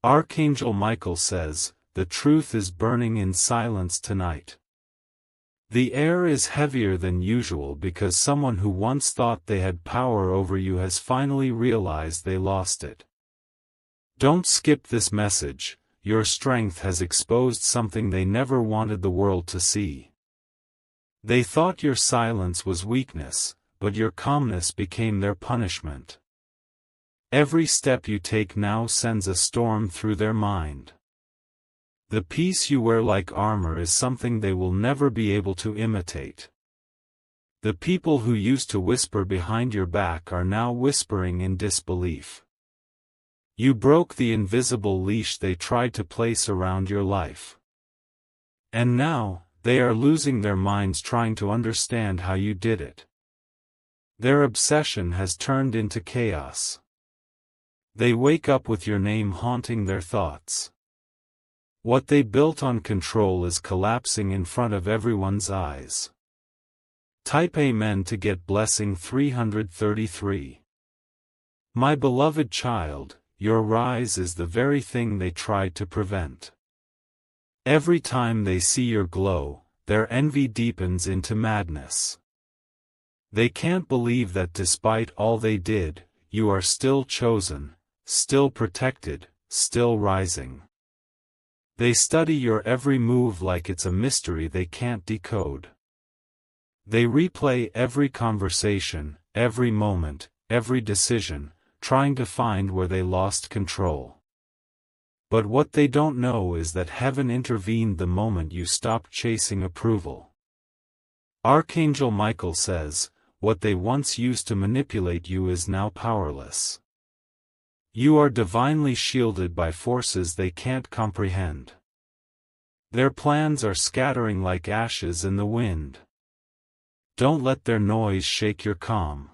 Archangel Michael says, "The truth is burning in silence tonight." The air is heavier than usual because someone who once thought they had power over you has finally realized they lost it. Don't skip this message. Your strength has exposed something they never wanted the world to see. They thought your silence was weakness, but your calmness became their punishment. Every step you take now sends a storm through their mind. The peace you wear like armor is something they will never be able to imitate. The people who used to whisper behind your back are now whispering in disbelief. You broke the invisible leash they tried to place around your life. And now, they are losing their minds trying to understand how you did it. Their obsession has turned into chaos. They wake up with your name haunting their thoughts. What they built on control is collapsing in front of everyone's eyes. Type Amen to get blessing 333. My beloved child, your rise is the very thing they tried to prevent. Every time they see your glow, their envy deepens into madness. They can't believe that despite all they did, you are still chosen, still protected, still rising. They study your every move like it's a mystery they can't decode. They replay every conversation, every moment, every decision, trying to find where they lost control. But what they don't know is that heaven intervened the moment you stopped chasing approval. Archangel Michael says, what they once used to manipulate you is now powerless. You are divinely shielded by forces they can't comprehend. Their plans are scattering like ashes in the wind. Don't let their noise shake your calm.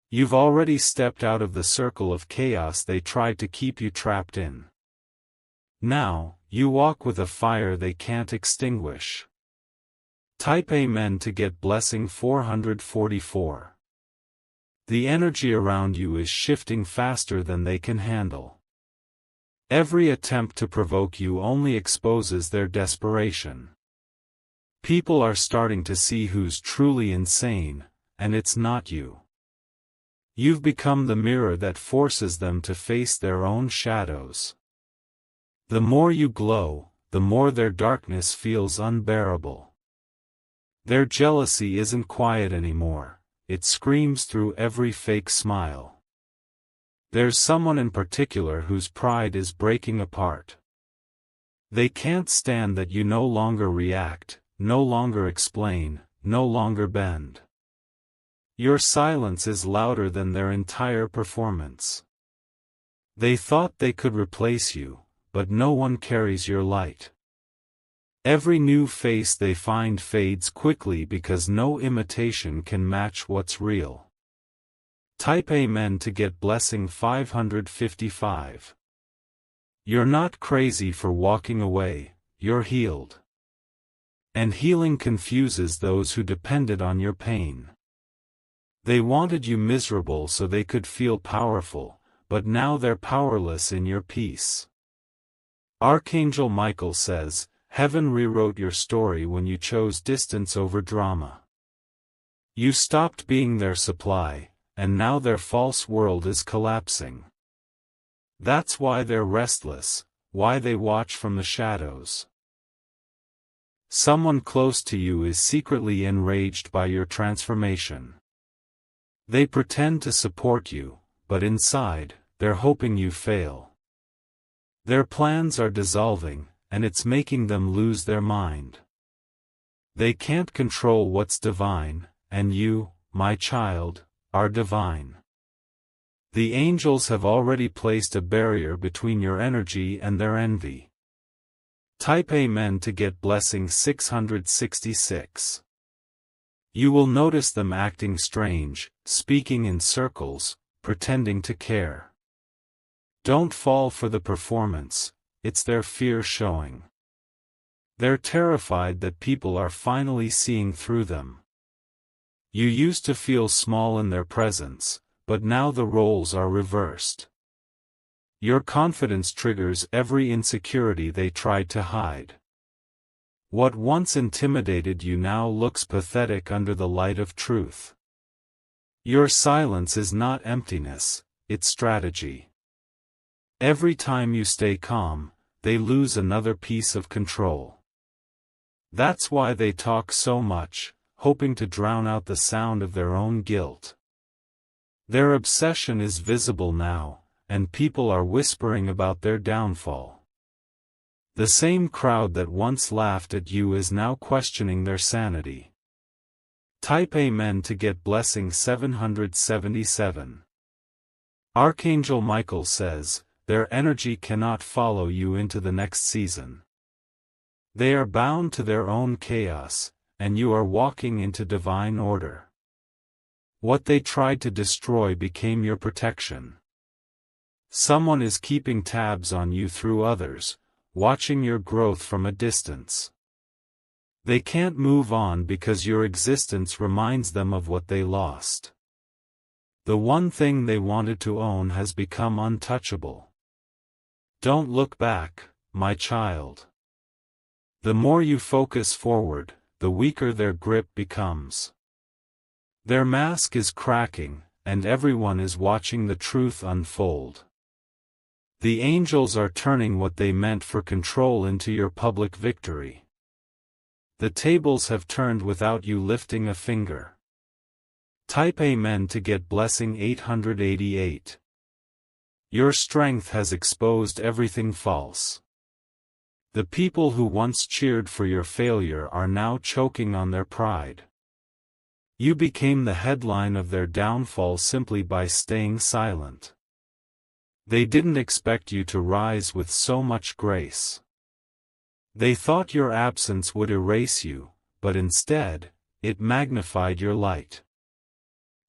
You've already stepped out of the circle of chaos they tried to keep you trapped in. Now, you walk with a fire they can't extinguish. Type Amen to get blessing 444. The energy around you is shifting faster than they can handle. Every attempt to provoke you only exposes their desperation. People are starting to see who's truly insane, and it's not you. You've become the mirror that forces them to face their own shadows. The more you glow, the more their darkness feels unbearable. Their jealousy isn't quiet anymore. It screams through every fake smile. There's someone in particular whose pride is breaking apart. They can't stand that you no longer react, no longer explain, no longer bend. Your silence is louder than their entire performance. They thought they could replace you, but no one carries your light. Every new face they find fades quickly because no imitation can match what's real. Type Amen to get blessing 555. You're not crazy for walking away, you're healed. And healing confuses those who depended on your pain. They wanted you miserable so they could feel powerful, but now they're powerless in your peace. Archangel Michael says, Heaven rewrote your story when you chose distance over drama. You stopped being their supply, and now their false world is collapsing. That's why they're restless, why they watch from the shadows. Someone close to you is secretly enraged by your transformation. They pretend to support you, but inside, they're hoping you fail. Their plans are dissolving, and it's making them lose their mind. They can't control what's divine, and you, my child, are divine. The angels have already placed a barrier between your energy and their envy. Type Amen to get blessing 666. You will notice them acting strange, speaking in circles, pretending to care. Don't fall for the performance. It's their fear showing. They're terrified that people are finally seeing through them. You used to feel small in their presence, but now the roles are reversed. Your confidence triggers every insecurity they tried to hide. What once intimidated you now looks pathetic under the light of truth. Your silence is not emptiness, it's strategy. Every time you stay calm, they lose another piece of control. That's why they talk so much, hoping to drown out the sound of their own guilt. Their obsession is visible now, and people are whispering about their downfall. The same crowd that once laughed at you is now questioning their sanity. Type Amen to get blessing 777. Archangel Michael says, their energy cannot follow you into the next season. They are bound to their own chaos, and you are walking into divine order. What they tried to destroy became your protection. Someone is keeping tabs on you through others, watching your growth from a distance. They can't move on because your existence reminds them of what they lost. The one thing they wanted to own has become untouchable. Don't look back, my child. The more you focus forward, the weaker their grip becomes. Their mask is cracking, and everyone is watching the truth unfold. The angels are turning what they meant for control into your public victory. The tables have turned without you lifting a finger. Type Amen to get blessing 888. Your strength has exposed everything false. The people who once cheered for your failure are now choking on their pride. You became the headline of their downfall simply by staying silent. They didn't expect you to rise with so much grace. They thought your absence would erase you, but instead, it magnified your light.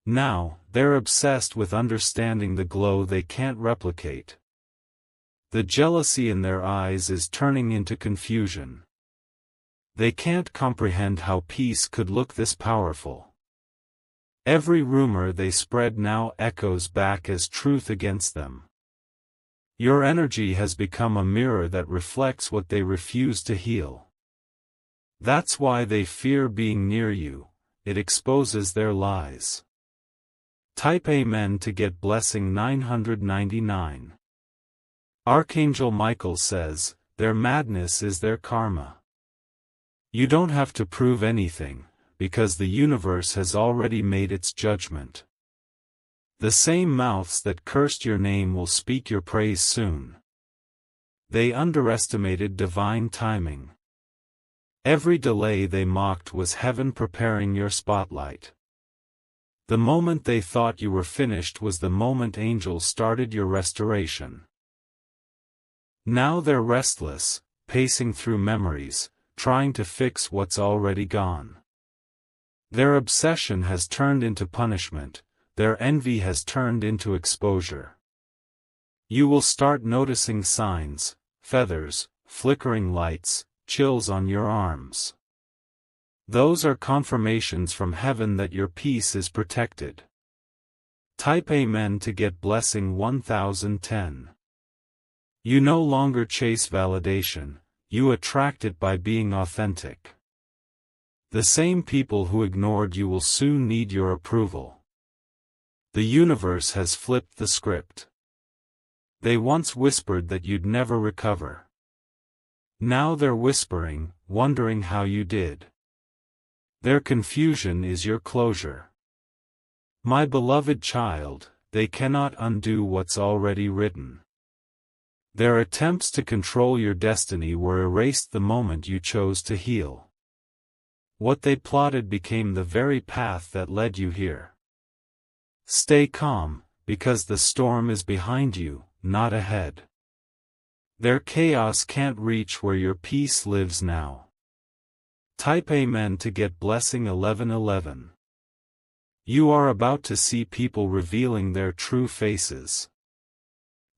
Now, they're obsessed with understanding the glow they can't replicate. The jealousy in their eyes is turning into confusion. They can't comprehend how peace could look this powerful. Every rumor they spread now echoes back as truth against them. Your energy has become a mirror that reflects what they refuse to heal. That's why they fear being near you, it exposes their lies. Type Amen to get blessing 999. Archangel Michael says, their madness is their karma. You don't have to prove anything, because the universe has already made its judgment. The same mouths that cursed your name will speak your praise soon. They underestimated divine timing. Every delay they mocked was heaven preparing your spotlight. The moment they thought you were finished was the moment angels started your restoration. Now they're restless, pacing through memories, trying to fix what's already gone. Their obsession has turned into punishment, their envy has turned into exposure. You will start noticing signs, feathers, flickering lights, chills on your arms. Those are confirmations from heaven that your peace is protected. Type Amen to get blessing 1010. You no longer chase validation, you attract it by being authentic. The same people who ignored you will soon need your approval. The universe has flipped the script. They once whispered that you'd never recover. Now they're whispering, wondering how you did. Their confusion is your closure. My beloved child, they cannot undo what's already written. Their attempts to control your destiny were erased the moment you chose to heal. What they plotted became the very path that led you here. Stay calm, because the storm is behind you, not ahead. Their chaos can't reach where your peace lives now. Type Amen to get blessing 1111. You are about to see people revealing their true faces.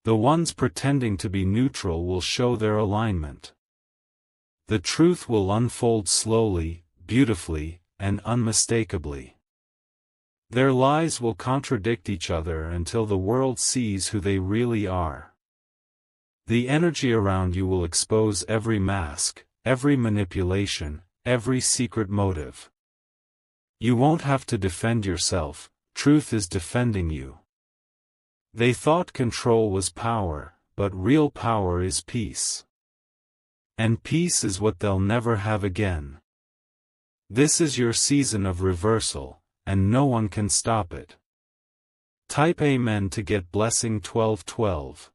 The ones pretending to be neutral will show their alignment. The truth will unfold slowly, beautifully, and unmistakably. Their lies will contradict each other until the world sees who they really are. The energy around you will expose every mask, every manipulation, every secret motive. You won't have to defend yourself, truth is defending you. They thought control was power, but real power is peace. And peace is what they'll never have again. This is your season of reversal, and no one can stop it. Type Amen to get blessing 1212.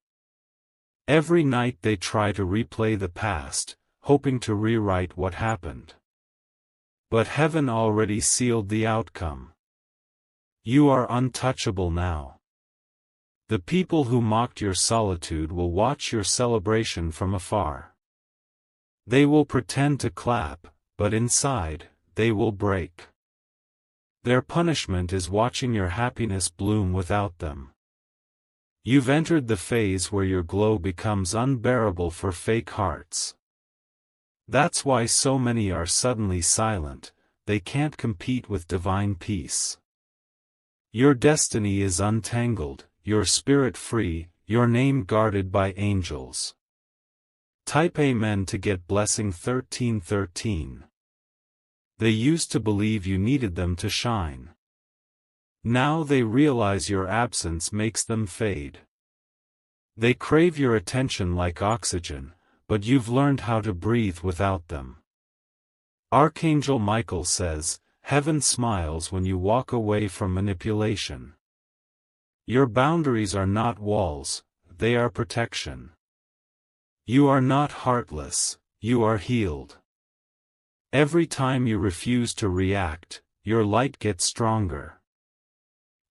Every night they try to replay the past, hoping to rewrite what happened. But heaven already sealed the outcome. You are untouchable now. The people who mocked your solitude will watch your celebration from afar. They will pretend to clap, but inside, they will break. Their punishment is watching your happiness bloom without them. You've entered the phase where your glow becomes unbearable for fake hearts. That's why so many are suddenly silent, they can't compete with divine peace. Your destiny is untangled, your spirit free, your name guarded by angels. Type Amen to get blessing 1313. They used to believe you needed them to shine. Now they realize your absence makes them fade. They crave your attention like oxygen, but you've learned how to breathe without them. Archangel Michael says, heaven smiles when you walk away from manipulation. Your boundaries are not walls, they are protection. You are not heartless, you are healed. Every time you refuse to react, your light gets stronger.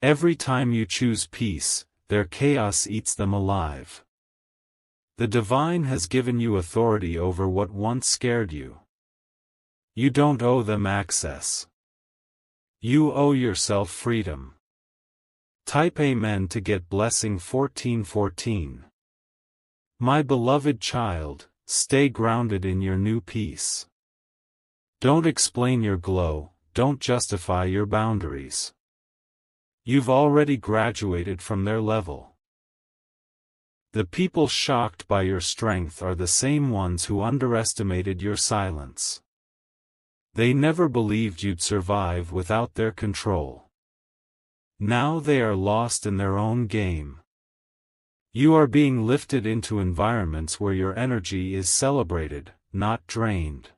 Every time you choose peace, their chaos eats them alive. The divine has given you authority over what once scared you. You don't owe them access. You owe yourself freedom. Type Amen to get blessing 1414. My beloved child, stay grounded in your new peace. Don't explain your glow, don't justify your boundaries. You've already graduated from their level. The people shocked by your strength are the same ones who underestimated your silence. They never believed you'd survive without their control. Now they are lost in their own game. You are being lifted into environments where your energy is celebrated, not drained.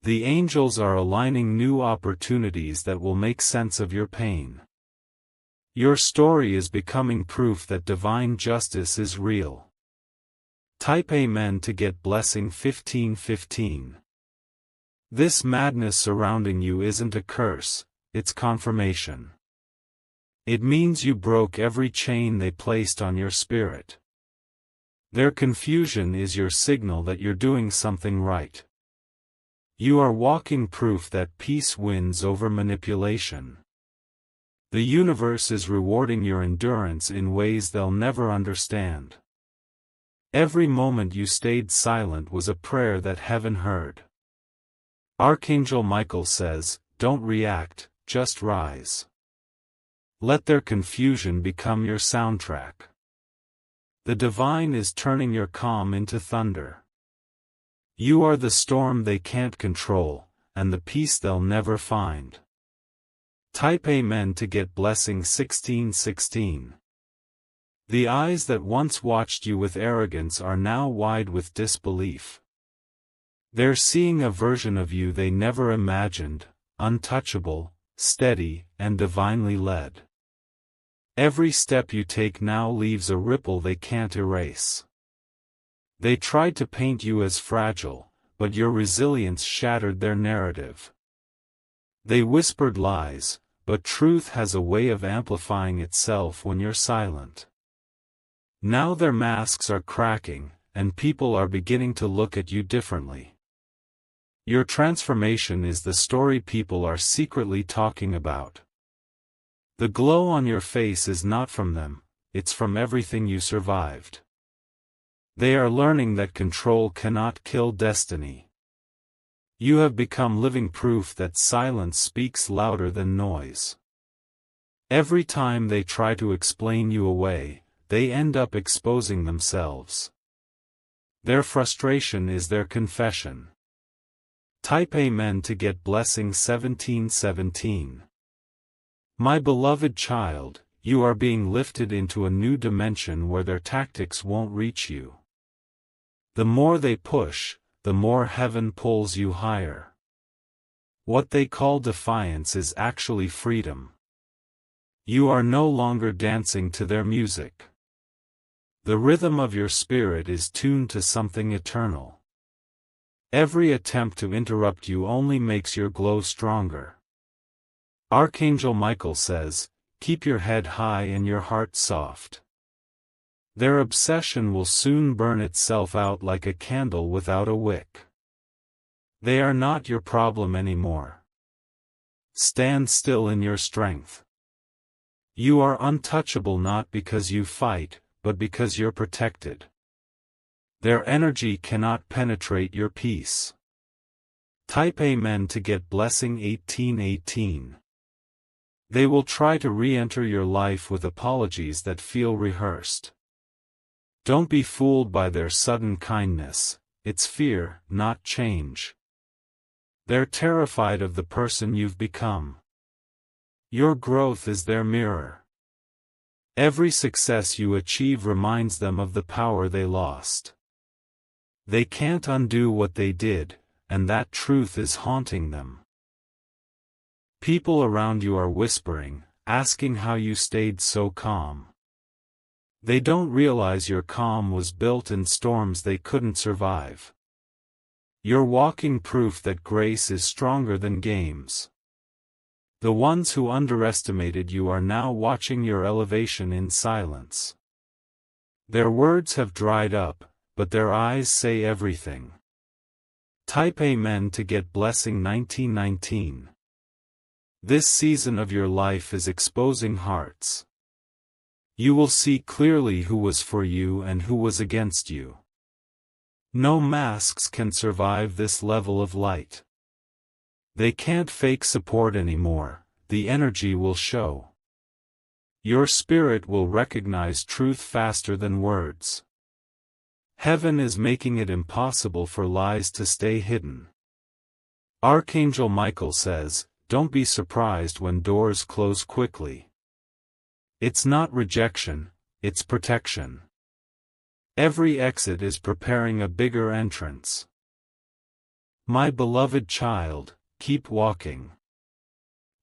The angels are aligning new opportunities that will make sense of your pain. Your story is becoming proof that divine justice is real. Type Amen to get blessing 1515. This madness surrounding you isn't a curse, it's confirmation. It means you broke every chain they placed on your spirit. Their confusion is your signal that you're doing something right. You are walking proof that peace wins over manipulation. The universe is rewarding your endurance in ways they'll never understand. Every moment you stayed silent was a prayer that heaven heard. Archangel Michael says, don't react, just rise. Let their confusion become your soundtrack. The divine is turning your calm into thunder. You are the storm they can't control, and the peace they'll never find. Type Amen to get blessing 1616. The eyes that once watched you with arrogance are now wide with disbelief. They're seeing a version of you they never imagined, untouchable, steady, and divinely led. Every step you take now leaves a ripple they can't erase. They tried to paint you as fragile, but your resilience shattered their narrative. They whispered lies, but truth has a way of amplifying itself when you're silent. Now their masks are cracking, and people are beginning to look at you differently. Your transformation is the story people are secretly talking about. The glow on your face is not from them, it's from everything you survived. They are learning that control cannot kill destiny. You have become living proof that silence speaks louder than noise. Every time they try to explain you away, they end up exposing themselves. Their frustration is their confession. Type Amen to get blessing 1717. My beloved child, you are being lifted into a new dimension where their tactics won't reach you. The more they push, the more heaven pulls you higher. What they call defiance is actually freedom. You are no longer dancing to their music. The rhythm of your spirit is tuned to something eternal. Every attempt to interrupt you only makes your glow stronger. Archangel Michael says, keep your head high and your heart soft. Their obsession will soon burn itself out like a candle without a wick. They are not your problem anymore. Stand still in your strength. You are untouchable not because you fight, but because you're protected. Their energy cannot penetrate your peace. Type Amen to get blessing 1818. They will try to re-enter your life with apologies that feel rehearsed. Don't be fooled by their sudden kindness, it's fear, not change. They're terrified of the person you've become. Your growth is their mirror. Every success you achieve reminds them of the power they lost. They can't undo what they did, and that truth is haunting them. People around you are whispering, asking how you stayed so calm. They don't realize your calm was built in storms they couldn't survive. You're walking proof that grace is stronger than games. The ones who underestimated you are now watching your elevation in silence. Their words have dried up, but their eyes say everything. Type Amen to get blessing 1919. This season of your life is exposing hearts. You will see clearly who was for you and who was against you. No masks can survive this level of light. They can't fake support anymore, the energy will show. Your spirit will recognize truth faster than words. Heaven is making it impossible for lies to stay hidden. Archangel Michael says, don't be surprised when doors close quickly. It's not rejection, it's protection. Every exit is preparing a bigger entrance. My beloved child, keep walking.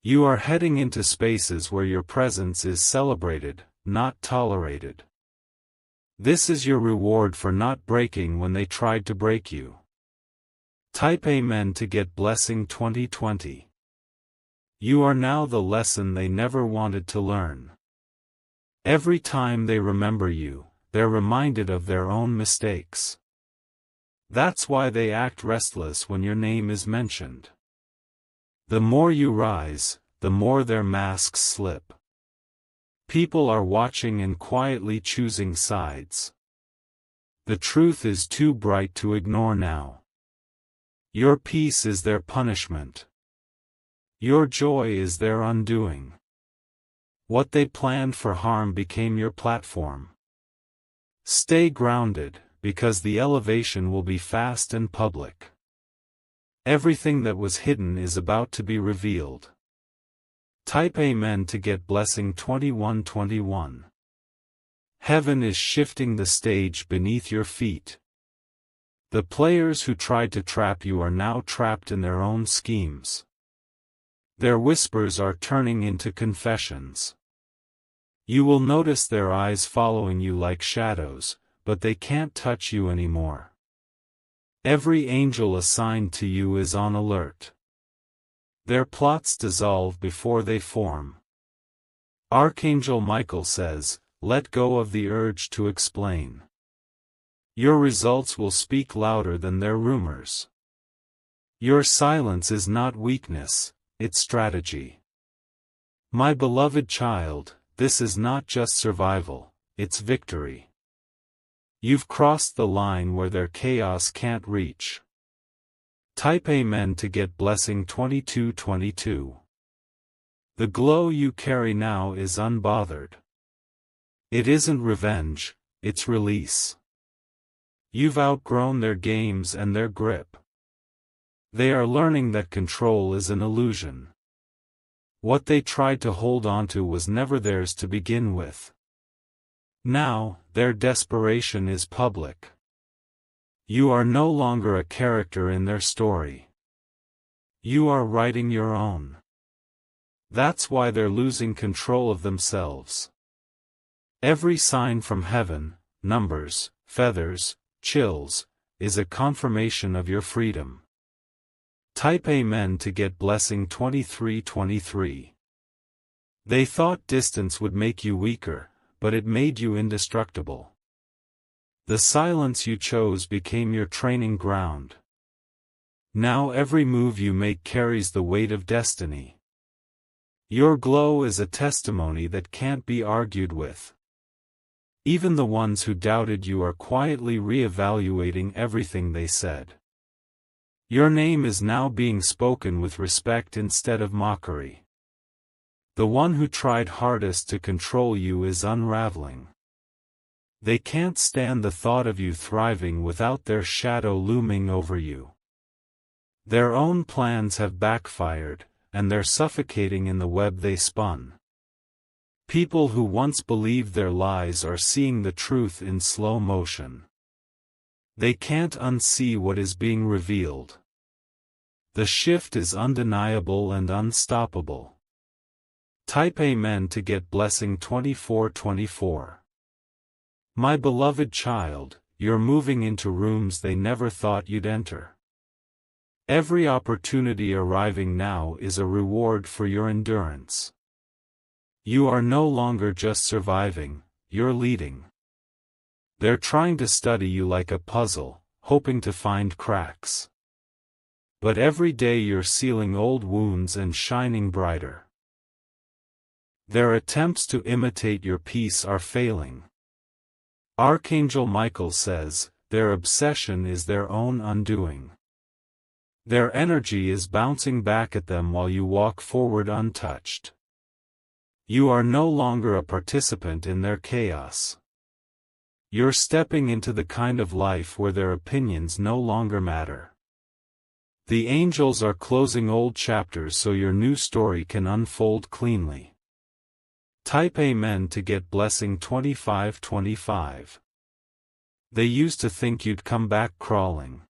You are heading into spaces where your presence is celebrated, not tolerated. This is your reward for not breaking when they tried to break you. Type Amen to get blessing 2020. You are now the lesson they never wanted to learn. Every time they remember you, they're reminded of their own mistakes. That's why they act restless when your name is mentioned. The more you rise, the more their masks slip. People are watching and quietly choosing sides. The truth is too bright to ignore now. Your peace is their punishment. Your joy is their undoing. What they planned for harm became your platform. Stay grounded, because the elevation will be fast and public. Everything that was hidden is about to be revealed. Type Amen to get blessing 2121. Heaven is shifting the stage beneath your feet. The players who tried to trap you are now trapped in their own schemes. Their whispers are turning into confessions. You will notice their eyes following you like shadows, but they can't touch you anymore. Every angel assigned to you is on alert. Their plots dissolve before they form. Archangel Michael says, let go of the urge to explain. Your results will speak louder than their rumors. Your silence is not weakness, it's strategy. My beloved child, this is not just survival, it's victory. You've crossed the line where their chaos can't reach. Type Amen to get blessing 2222. The glow you carry now is unbothered. It isn't revenge, it's release. You've outgrown their games and their grip. They are learning that control is an illusion. What they tried to hold onto was never theirs to begin with. Now, their desperation is public. You are no longer a character in their story. You are writing your own. That's why they're losing control of themselves. Every sign from heaven, numbers, feathers, chills, is a confirmation of your freedom. Type Amen to get blessing 2323. They thought distance would make you weaker, but it made you indestructible. The silence you chose became your training ground. Now every move you make carries the weight of destiny. Your glow is a testimony that can't be argued with. Even the ones who doubted you are quietly re-evaluating everything they said. Your name is now being spoken with respect instead of mockery. The one who tried hardest to control you is unraveling. They can't stand the thought of you thriving without their shadow looming over you. Their own plans have backfired, and they're suffocating in the web they spun. People who once believed their lies are seeing the truth in slow motion. They can't unsee what is being revealed. The shift is undeniable and unstoppable. Type Amen to get blessing 2424. My beloved child, you're moving into rooms they never thought you'd enter. Every opportunity arriving now is a reward for your endurance. You are no longer just surviving, you're leading. They're trying to study you like a puzzle, hoping to find cracks. But every day you're sealing old wounds and shining brighter. Their attempts to imitate your peace are failing. Archangel Michael says, their obsession is their own undoing. Their energy is bouncing back at them while you walk forward untouched. You are no longer a participant in their chaos. You're stepping into the kind of life where their opinions no longer matter. The angels are closing old chapters so your new story can unfold cleanly. Type Amen to get blessing 2525. They used to think you'd come back crawling.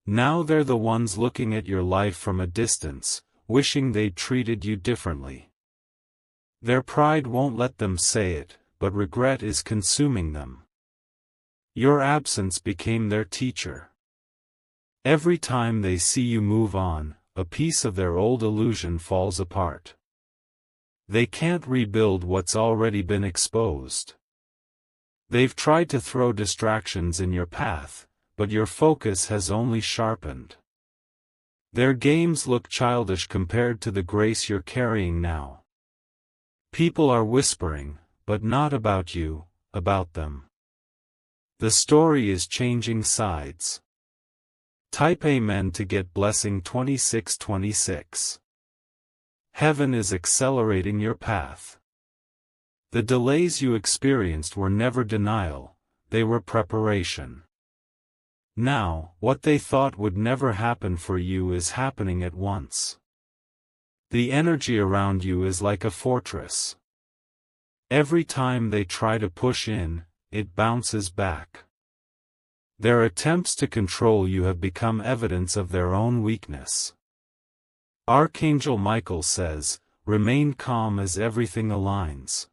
Now they're the ones looking at your life from a distance, wishing they'd treated you differently. Their pride won't let them say it, but regret is consuming them. Your absence became their teacher. Every time they see you move on, a piece of their old illusion falls apart. They can't rebuild what's already been exposed. They've tried to throw distractions in your path, but your focus has only sharpened. Their games look childish compared to the grace you're carrying now. People are whispering, but not about you, about them. The story is changing sides. Type Amen to get blessing 2626. Heaven is accelerating your path. The delays you experienced were never denial, they were preparation. Now, what they thought would never happen for you is happening at once. The energy around you is like a fortress. Every time they try to push in, it bounces back. Their attempts to control you have become evidence of their own weakness. Archangel Michael says, remain calm as everything aligns.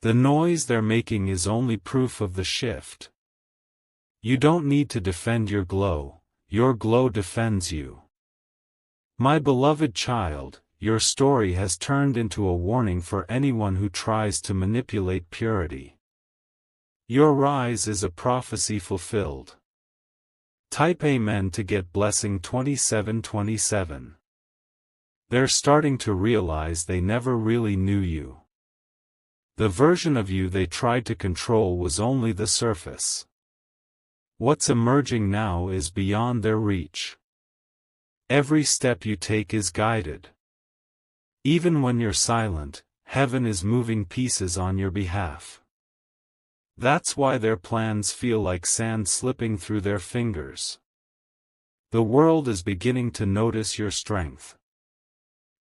The noise they're making is only proof of the shift. You don't need to defend your glow defends you. My beloved child, your story has turned into a warning for anyone who tries to manipulate purity. Your rise is a prophecy fulfilled. Type Amen to get blessing 2727. They're starting to realize they never really knew you. The version of you they tried to control was only the surface. What's emerging now is beyond their reach. Every step you take is guided. Even when you're silent, heaven is moving pieces on your behalf. That's why their plans feel like sand slipping through their fingers. The world is beginning to notice your strength.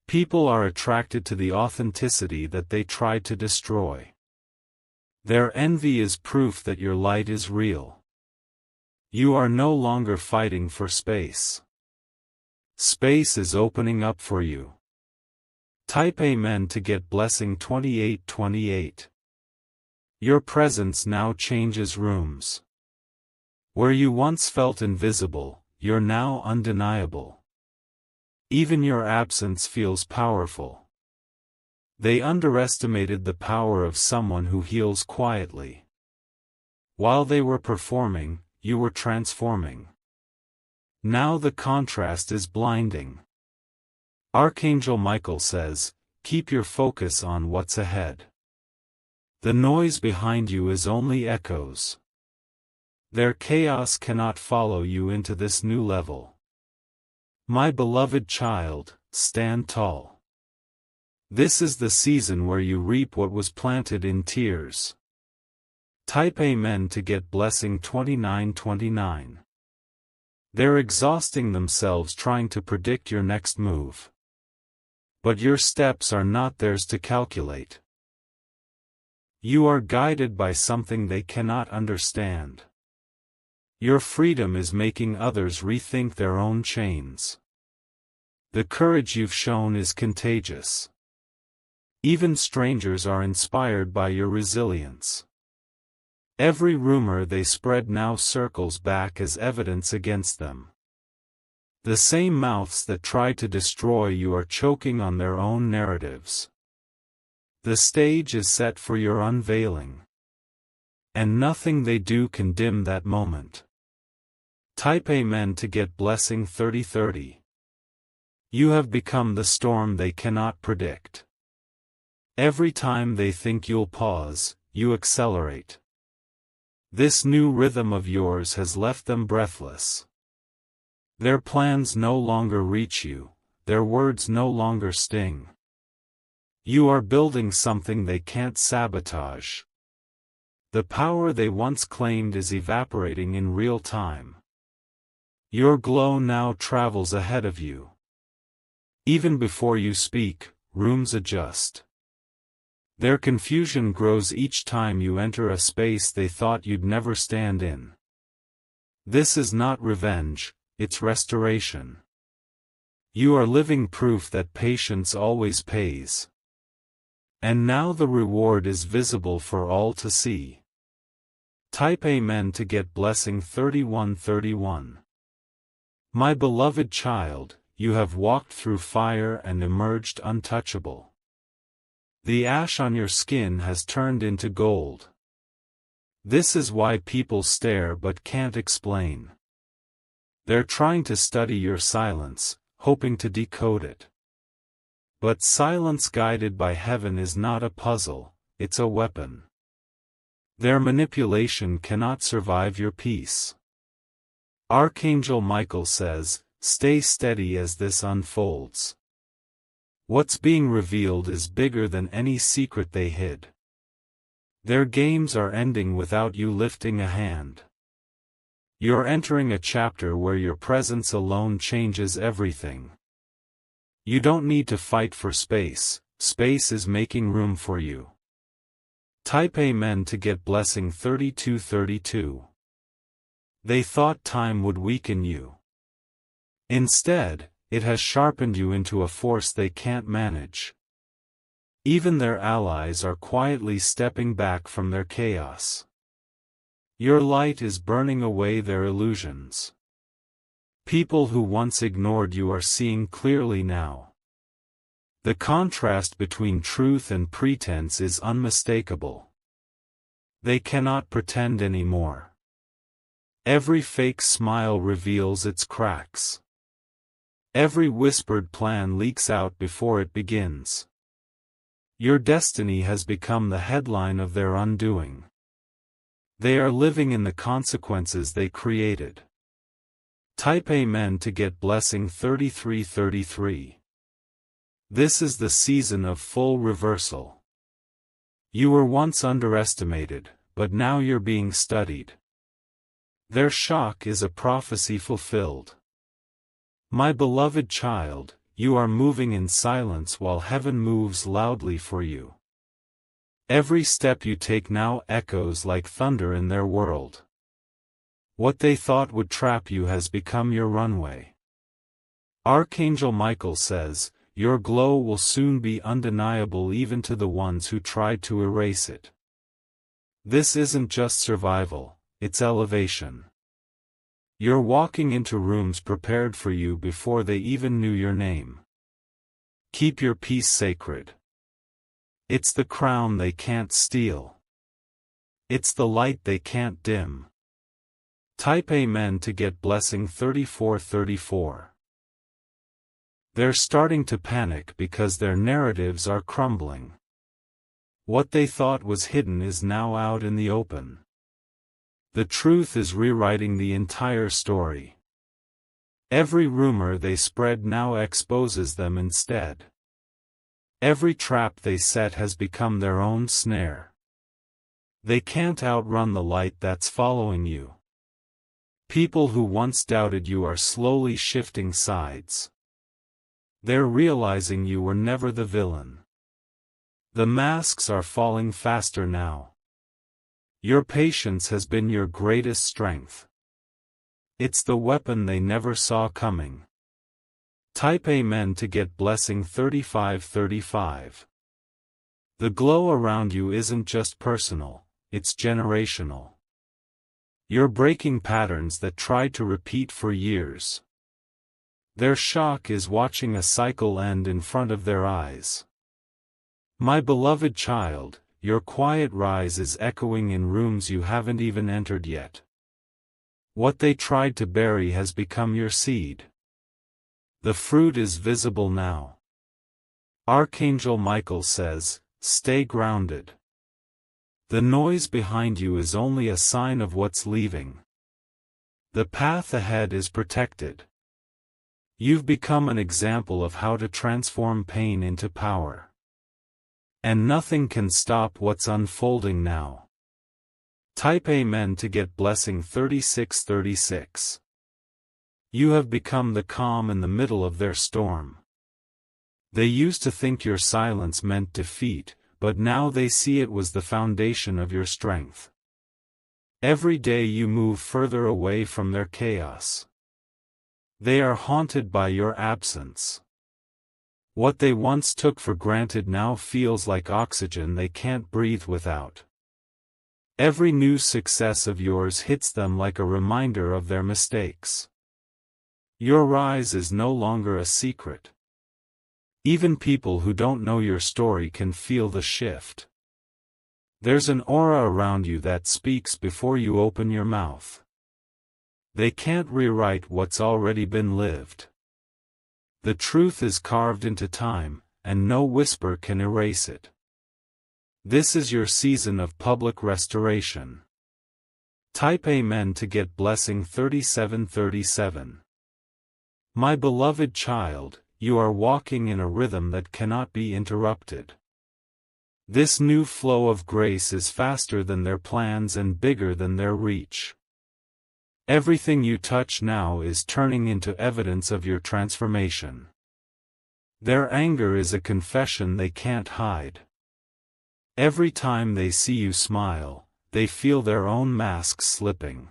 People are attracted to the authenticity that they tried to destroy. Their envy is proof that your light is real. You are no longer fighting for space. Space is opening up for you. Type Amen to get blessing 2828. Your presence now changes rooms. Where you once felt invisible, you're now undeniable. Even your absence feels powerful. They underestimated the power of someone who heals quietly. While they were performing, you were transforming. Now the contrast is blinding. Archangel Michael says, keep your focus on what's ahead. The noise behind you is only echoes. Their chaos cannot follow you into this new level. My beloved child, stand tall. This is the season where you reap what was planted in tears. Type Amen to get blessing 2929. They're exhausting themselves trying to predict your next move. But your steps are not theirs to calculate. You are guided by something they cannot understand. Your freedom is making others rethink their own chains. The courage you've shown is contagious. Even strangers are inspired by your resilience. Every rumor they spread now circles back as evidence against them. The same mouths that tried to destroy you are choking on their own narratives. The stage is set for your unveiling. And nothing they do can dim that moment. Type Amen to get blessing 3030. You have become the storm they cannot predict. Every time they think you'll pause, you accelerate. This new rhythm of yours has left them breathless. Their plans no longer reach you, their words no longer sting. You are building something they can't sabotage. The power they once claimed is evaporating in real time. Your glow now travels ahead of you. Even before you speak, rooms adjust. Their confusion grows each time you enter a space they thought you'd never stand in. This is not revenge, it's restoration. You are living proof that patience always pays. And now the reward is visible for all to see. Type Amen to get blessing 3131. My beloved child, you have walked through fire and emerged untouchable. The ash on your skin has turned into gold. This is why people stare but can't explain. They're trying to study your silence, hoping to decode it. But silence guided by heaven is not a puzzle, it's a weapon. Their manipulation cannot survive your peace. Archangel Michael says, stay steady as this unfolds. What's being revealed is bigger than any secret they hid. Their games are ending without you lifting a hand. You're entering a chapter where your presence alone changes everything. You don't need to fight for space, space is making room for you. Type Amen to get blessing 3232. They thought time would weaken you. Instead, it has sharpened you into a force they can't manage. Even their allies are quietly stepping back from their chaos. Your light is burning away their illusions. People who once ignored you are seeing clearly now. The contrast between truth and pretense is unmistakable. They cannot pretend anymore. Every fake smile reveals its cracks. Every whispered plan leaks out before it begins. Your destiny has become the headline of their undoing. They are living in the consequences they created. Type Amen to get blessing 3333. This is the season of full reversal. You were once underestimated, but now you're being studied. Their shock is a prophecy fulfilled. My beloved child, you are moving in silence while heaven moves loudly for you. Every step you take now echoes like thunder in their world. What they thought would trap you has become your runway. Archangel Michael says, your glow will soon be undeniable even to the ones who tried to erase it. This isn't just survival, it's elevation. You're walking into rooms prepared for you before they even knew your name. Keep your peace sacred. It's the crown they can't steal. It's the light they can't dim. Type Amen to get blessing 3434. They're starting to panic because their narratives are crumbling. What they thought was hidden is now out in the open. The truth is rewriting the entire story. Every rumor they spread now exposes them instead. Every trap they set has become their own snare. They can't outrun the light that's following you. People who once doubted you are slowly shifting sides. They're realizing you were never the villain. The masks are falling faster now. Your patience has been your greatest strength. It's the weapon they never saw coming. Type Amen to get blessing 3535. The glow around you isn't just personal, it's generational. You're breaking patterns that tried to repeat for years. Their shock is watching a cycle end in front of their eyes. My beloved child, your quiet rise is echoing in rooms you haven't even entered yet. What they tried to bury has become your seed. The fruit is visible now. Archangel Michael says, stay grounded. The noise behind you is only a sign of what's leaving. The path ahead is protected. You've become an example of how to transform pain into power. And nothing can stop what's unfolding now. Type Amen to get blessing 3636. You have become the calm in the middle of their storm. They used to think your silence meant defeat, but now they see it was the foundation of your strength. Every day you move further away from their chaos. They are haunted by your absence. What they once took for granted now feels like oxygen they can't breathe without. Every new success of yours hits them like a reminder of their mistakes. Your rise is no longer a secret. Even people who don't know your story can feel the shift. There's an aura around you that speaks before you open your mouth. They can't rewrite what's already been lived. The truth is carved into time, and no whisper can erase it. This is your season of public restoration. Type Amen to get blessing 3737. My beloved child, you are walking in a rhythm that cannot be interrupted. This new flow of grace is faster than their plans and bigger than their reach. Everything you touch now is turning into evidence of your transformation. Their anger is a confession they can't hide. Every time they see you smile, they feel their own masks slipping.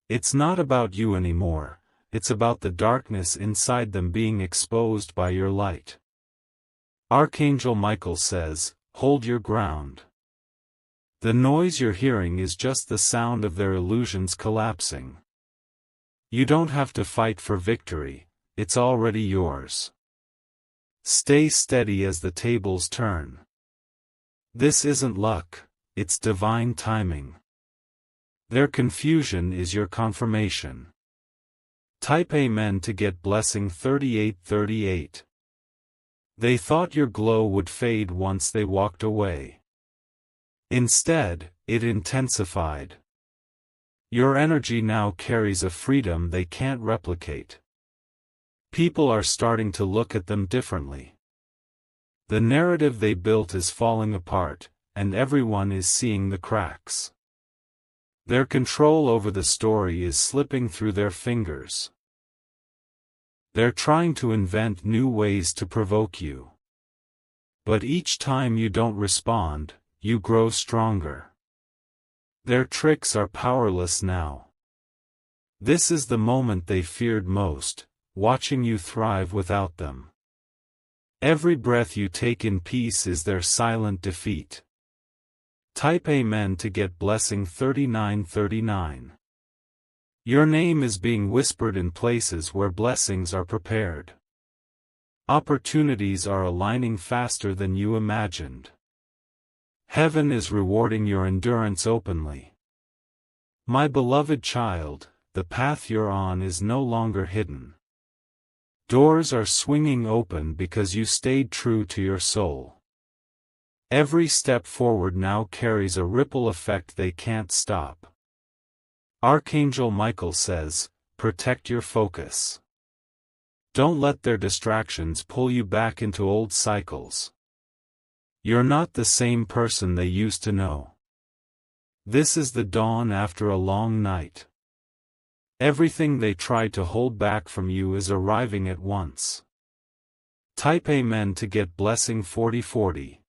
It's not about you anymore, it's about the darkness inside them being exposed by your light. Archangel Michael says, hold your ground. The noise you're hearing is just the sound of their illusions collapsing. You don't have to fight for victory, it's already yours. Stay steady as the tables turn. This isn't luck, it's divine timing. Their confusion is your confirmation. Type Amen to get blessing 3838. They thought your glow would fade once they walked away. Instead, it intensified. Your energy now carries a freedom they can't replicate. People are starting to look at them differently. The narrative they built is falling apart, and everyone is seeing the cracks. Their control over the story is slipping through their fingers. They're trying to invent new ways to provoke you. But each time you don't respond, you grow stronger. Their tricks are powerless now. This is the moment they feared most, watching you thrive without them. Every breath you take in peace is their silent defeat. Type Amen to get blessing 3939. Your name is being whispered in places where blessings are prepared. Opportunities are aligning faster than you imagined. Heaven is rewarding your endurance openly. My beloved child, the path you're on is no longer hidden. Doors are swinging open because you stayed true to your soul. Every step forward now carries a ripple effect they can't stop. Archangel Michael says, protect your focus. Don't let their distractions pull you back into old cycles. You're not the same person they used to know. This is the dawn after a long night. Everything they tried to hold back from you is arriving at once. Type Amen to get blessing 4040.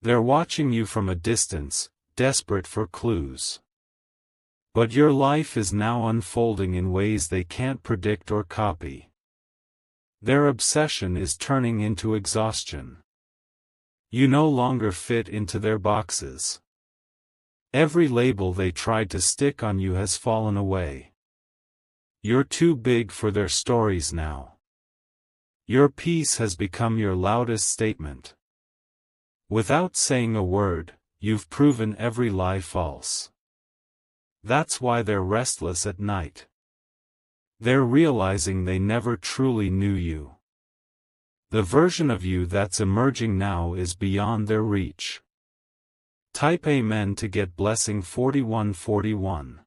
They're watching you from a distance, desperate for clues. But your life is now unfolding in ways they can't predict or copy. Their obsession is turning into exhaustion. You no longer fit into their boxes. Every label they tried to stick on you has fallen away. You're too big for their stories now. Your peace has become your loudest statement. Without saying a word, you've proven every lie false. That's why they're restless at night. They're realizing they never truly knew you. The version of you that's emerging now is beyond their reach. Type Amen to get blessing 4141.